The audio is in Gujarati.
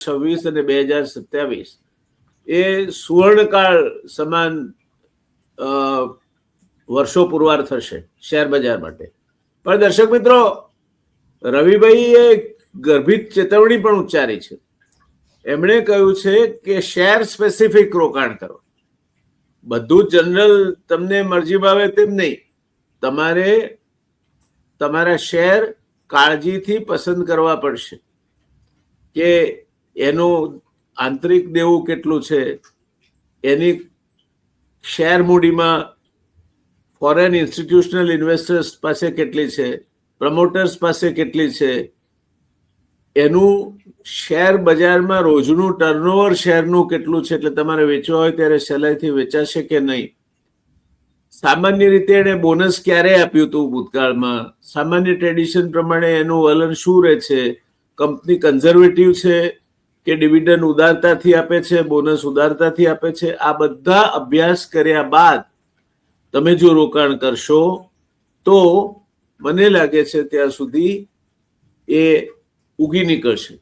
2026 અને 2027 એ સુવર્ણકાળ સમાન વર્ષો પુરવાર થશે શેર બજાર માટે. પણ દર્શક મિત્રો, રવિભાઈએ ગર્ભિત ચેતવણી પણ ઉચ્ચારી છે. એમણે કહ્યું છે કે શેર સ્પેસિફિક રોકાણ કરો. બધું જનરલ તમને મરજી ભાવે તેમ નહીં. તમારે તમારા શેર કાળજીથી પસંદ કરવા પડશે કે એનું આંતરિક દેવું કેટલું છે, એની શેર મૂડીમાં ફોરેન ઇન્સ્ટિટ્યુશનલ ઇન્વેસ્ટર્સ પાસે કેટલી છે, પ્રમોટર્સ પાસે કેટલી છે, એનું શેર બજારમાં રોજનું ટર્નઓવર શેરનું કેટલું છે, એટલે તમારે વેચવા હોય ત્યારે સહેલાઈથી વેચાશે કે નહીં. સામાન્ય રીતે એને બોનસ ક્યારે આપ્યું હતું ભૂતકાળમાં, સામાન્ય ટ્રેડિશન પ્રમાણે એનું વલણ શું રહે છે, કંપની કન્ઝર્વેટિવ છે કે ડિવિડન્ડ ઉદારતાથી આપે છે, બોનસ ઉદારતાથી આપે છે. આ બધા અભ્યાસ કર્યા બાદ તમે જો રોકાણ કરશો તો મને લાગે છે ત્યાં સુધી એ ઉગી નીકળશે.